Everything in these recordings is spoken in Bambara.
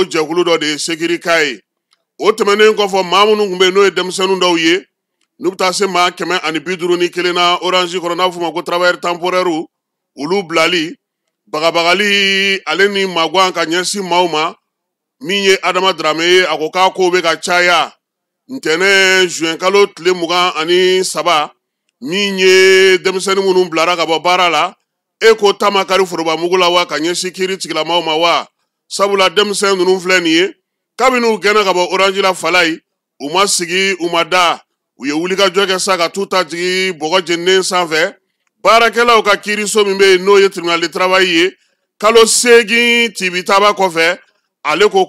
o jɛkulu dɔ de ye sekirika ye o tɛmɛnen kɔfɛ maa minnu tun bɛ yen n'o ye denmisɛnnin dɔw ye n'u bɛ taa se maa 151 na orange kɔnɔ n'a fɔ ma ko travailleur temporaire olu bilali bagabagali ale ni Magwan ka ɲɛsin maaw ma min ye Adama Dramé ye a ko k'a kow bɛ ka caya ntɛnɛn juin kalo tile 23 min ye denmisɛnnin minnu bilara ka bɔ baara la e ko taama kari foroba mugu la wa ka ɲɛsin kiiri tigilamaw ma wa sabula denmisɛn ninnu filɛ nin ye kabini u gɛnna ka bɔ orange la falayi u ma sigi u ma da u ye wulikajɔ kɛ sa ka t'u ta jigi bɔgɔ jeninen sanfɛ baarakɛlaw ka kiiriso min bɛ yen n'o ye tribunal de travail ye kalo 8 tibitaba kɔfɛ ale ko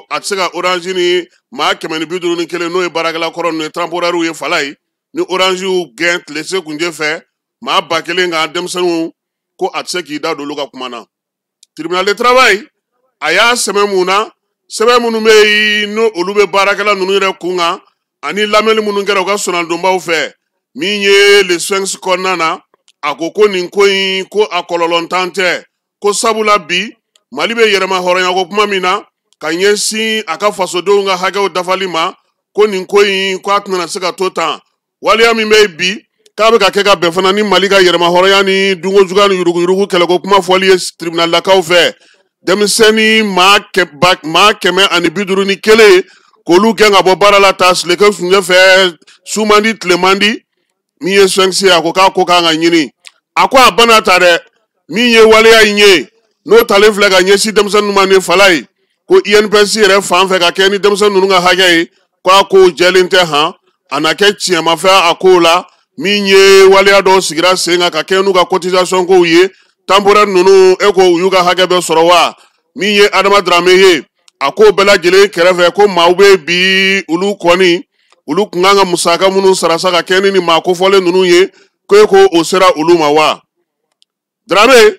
a tɛ se ka orange ni maa 151 n'o ye baarakɛla kɔrɔ ninnu ye temporaire ye falayi ni orange y'u gɛn tile se kunje fɛ maa 1000 kan denmisɛnninw ko a tɛ se k'i da don olu ka kuma na tribunal de travail a y'a sɛbɛn mun na sɛbɛn minnu bɛ yen n'o olu bɛ baarakɛla ninnu yɛrɛ kun kan ani lamɛnni minnu kɛra u ka sɔnnadonbaw fɛ min ye le 5 kɔnɔna na a ko nin ko in ko a kɔlɔlɔntan tɛ ko sabula bi Mali bɛ yɛrɛma hɔrɔnyako kuma min na ka ɲɛsin a ka fasodenw ka hakɛw dafali ma ko nin ko in ko a tɛna se ka to tan waliya min bɛ bi k'a bɛ ka kɛ ka bɛn fana ni Mali ka yɛrɛma hɔrɔnya ni dunkojuguya ni yuruguyurugu kɛlɛko kuma fɔli ye tribunal lakaw fɛ denmisɛnnin maa 151 k'olu gɛn ka bɔ baara la ta sileke sunjɛ fɛ su man di tile man di min ye sɛnsi a ko k'a ko k'an ka ɲini a ko a bana ta dɛ min ye waleya in ye n'o talen filɛ ka ɲɛsin denmisɛnnin ma ni falayi ko INPS yɛrɛ fan fɛ ka kɛ ni denmisɛnnin ninnu ka hakɛ ye ko a ko jɛlen tɛ han a na kɛ tiɲɛmafɛn a ko la min ye waleya dɔw sigira sen kan ka kɛ n'u ka cotisation kow ye temporaire ninnu e ko u y'u ka hakɛ bɛɛ sɔrɔ wa min ye Adama Dramé ye a ko bɛɛ lajɛlen kɛrɛfɛ ko maaw bɛ bi olu kɔni olu kun kan ka musaka minnu sarasa ka kɛ ni maa kofɔlen ninnu ye ko e ko o sera olu ma wa Dramé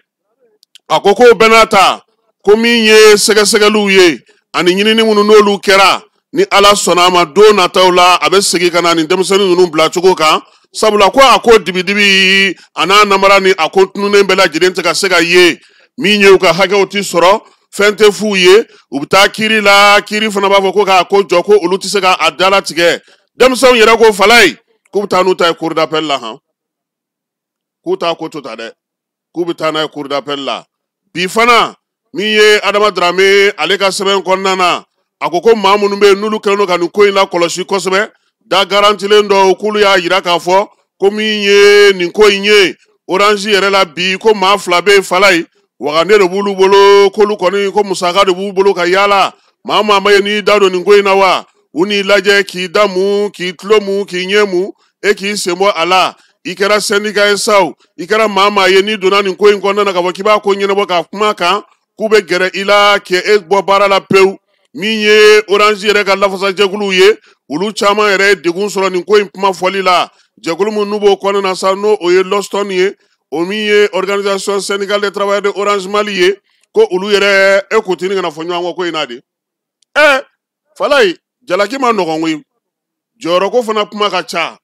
a ko bɛɛ n'a ta ko min ye sɛgɛsɛgɛliw ye ani ɲinini minnu n'olu kɛra ni Ala sɔnna a ma don nataw la a bɛ segin ka na ni denmisɛnnin ninnu bila cogo kan sabula ko a ko dibidibi a n'a namara ni a ko tununen bɛɛ lajɛlen tɛ ka se ka ye min ye u ka hakɛw ti sɔrɔ fɛn tɛ f'u ye u bɛ taa kiiri la kiiri fana b'a fɔ ko k'a ko jɔ ko olu tɛ se k'a dala tigɛ denmisɛnw yɛrɛ ko falayi k'u bɛ taa n'u ta ye cour d'appel la han k'u t'a ko to ta dɛ k'u bɛ taa n'a ye cour d'appel la bi fana min ye Adama Dramé ale ka sɛbɛn kɔnɔna na a ko maa minnu bɛ yen n'olu kɛlen don ka nin ko in la kɔlɔsi kosɛbɛ da garantilen dɔ k'olu y'a yira k'a fɔ ko min ye nin ko in ye orange yɛrɛ la bi ko maa 2 bɛ falayi wagane de b'olu bolo k'olu kɔni ko musaka de b'u bolo ka yaala maa ma ye n'i da don nin ko in na wa u n'i lajɛ k'i da mun k'i tulo mun k'i ɲɛ mun e k'i sen bɔ a la i kɛra syndicat ye sa i kɛra maa ye n'i donna nin ko in kɔnɔna na ka fɔ k'i b'a ko ɲɛnabɔ ka kuma kan k'u bɛ gɛrɛ i la k'e bɔ baara la pewu min ye orange yɛrɛ ka lafasajɛkuluw ye olu caman yɛrɛ ye degun sɔrɔ nin ko in kuma fɔli la jɛkulu min n'u b'o kɔnɔna na sa n'o ye Loston ye o min ye organisation syndicale des travailleurs de Orange Mali ye ko olu yɛrɛ e ko tini kana fɔ ɲɔgɔn kɔ ko in na de falayi jalaki ma nɔgɔn koyi jɔyɔrɔ ko fana kuma ka ca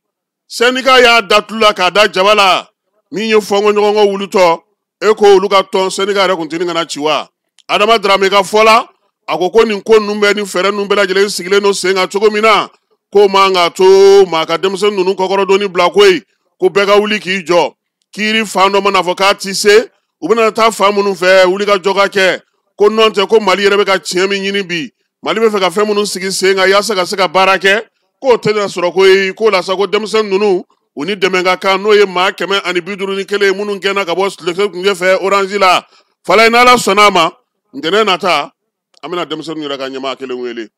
syndicat y'a datulu la k'a da jaba la min ye fɔnkɔ ɲɔgɔnkɔ wulutɔ e ko olu ka tɔn syndicat yɛrɛ kun tini kana ci wa Adama Dramé ka fɔ la a ko nin ko ninnu bɛ ni fɛɛrɛ ninnu bɛɛ lajɛlen sigilen don sen kan cogo min na ko man ka to maa ka denmisɛnnin ninnu kɔkɔrɔdonni bila koyi ko bɛɛ ka wuli k'i jɔ kiiri fan dɔ mana fɔ k'a ti se u bɛna taa fan minnu fɛ wuli ka jɔ ka kɛ ko nɔn tɛ ko Mali yɛrɛ bɛ ka tiɲɛ min ɲini bi Mali bɛ fɛ ka fɛn minnu sigi sen kan yaasa ka se ka baara kɛ k'o tɛ na sɔrɔ koyi k'o la sa ko denmisɛnnin ninnu u ni dɛmɛ ka kan n'o ye maa 151 ye minnu gɛnna ka bɔ sileke kunjɛ fɛ orange la falayi n'Ala sɔnna a ma ntɛnɛn nata an bɛna denmisɛnninw yɛrɛ ka ɲɛmaa kelen wele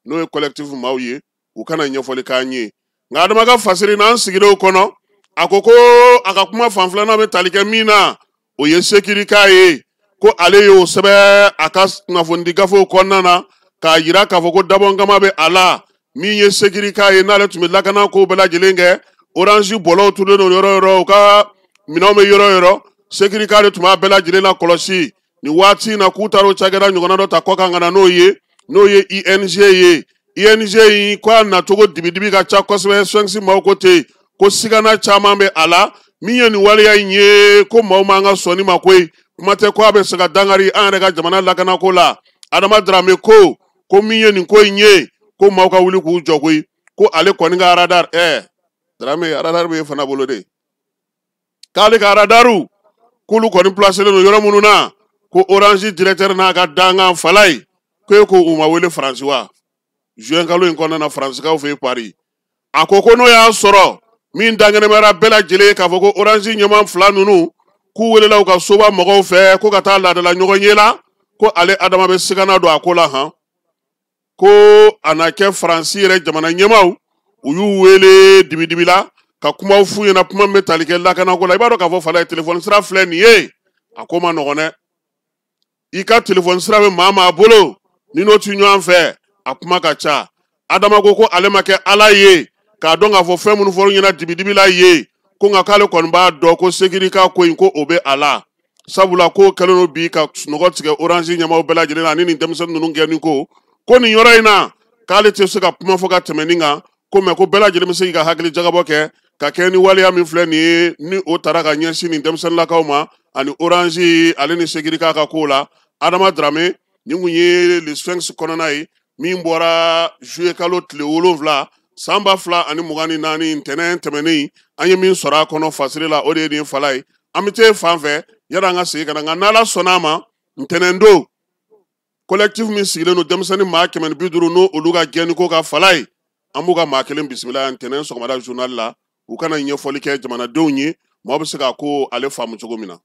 n'o ye collectif maaw ye u kana ɲɛfɔli k'an ye nka Adama ka fasiri n'an sigilen o kɔnɔ a ko a ka kuma fan filanan bɛ tali kɛ min na o ye sekirika ye ko ale y'o sɛbɛn a ka kunnafonidi gafew kɔnɔna na k'a yira k'a fɔ ko dabɔnkama bɛ a la min ye sekirika ye n'ale tun bɛ lakana ko bɛɛ lajɛlen kɛ orange bɔlɔw tunnen don yɔrɔ yɔrɔ u ka minɛnw bɛ yɔrɔ yɔrɔ sekirika de tun b'a bɛɛ lajɛlen la kɔlɔsi nin waati in na k'u taara o cakɛda ɲɔgɔnna dɔ ta kɔkan ka na n'o ye ING ye ING in ko a nacogo dibidibi ka ca kosɛbɛ sɛnsi maaw ko ten ko sigana caman bɛ a la min ye nin waleya in ye ko maaw man ka sɔnni ma koyi kuma tɛ ko a bɛ se ka dangari an yɛrɛ ka jamana lakanako la Adama Dramé ko min ye nin ko in ye ko maaw ka wuli k'u jɔ koyi ko ale kɔni ka radar Dramé radar bɛ fana bolo de k'ale ka radaru k'olu kɔni placelen don yɔrɔ minnu na ko Orange directeur n'a ka dangan Falaye ko u ma wele Faransi wa juin kalo in kɔnɔna na Faransikaw fɛ Paris a ko n'o y'a sɔrɔ min dangɛnɛmara bɛɛ lajɛlen k'a fɔ ko Orange ɲɛmaa fila ninnu k'u welela u ka soba mɔgɔw fɛ ko ka taa laadala ɲɔgɔn ye la ko ale Adama bɛ sigana don a ko la ko a na kɛ Faransi yɛrɛ jamana ɲɛmaaw u y'u wele dibidibi la ka kumaw f'u ɲɛna kuma min bɛ tali kɛ lakanako la i b'a dɔn k'a fɔ Falaye téléphone sira filɛ nin ye a ko ma nɔgɔn dɛ i ka téléphone sira bɛ maa bolo ni n'o ti ɲɔgɔn fɛ a kuma ka ca Adama ko ale ma kɛ Ala ye k'a dɔn k'a fɔ fɛn minnu fɔra ɲɛna dibidibi la ye ko nka k'ale kɔni b'a dɔn ko sécurité ko in ko o bɛ a la sabula ko kɛlen don bi ka sunɔgɔ tigɛ Orange ɲɛmaaw bɛɛ lajɛlen na ani nin denmisɛnnin ninnu gɛnni ko nin yɔrɔ in na k'ale tɛ se ka kuma fɔ ka tɛmɛ nin kan ko mɛ ko bɛɛ lajɛlen bɛ se k'i ka hakili jagabɔ kɛ ka kɛ ni waleya min filɛ nin ye ni o taara ka ɲɛsin nin denmisɛnninlakaw ma ani Orange ale ni sécurité ka ko la Adama Dramé nin kun ye le Sphinx kɔnɔna ye min bɔra juillet kalo tile 7 san 2024 ntɛnɛn tɛmɛnen an ye min sɔrɔ a kɔnɔ fasiri la o de ye nin Falaye an bɛ taa fan fɛ yala an ka segin ka na nka n'Ala sɔnna a ma ntɛnɛn don collectif min sigilen don denmisɛnnin 150 n'o olu ka gɛnni ko ka Falaye an b'u ka maa kelen bisimila ntɛnɛn sɔgɔmada journal la u kana ɲɛfɔli kɛ jamanadenw ye maaw bɛ se k'a ko ale faamu cogo min na.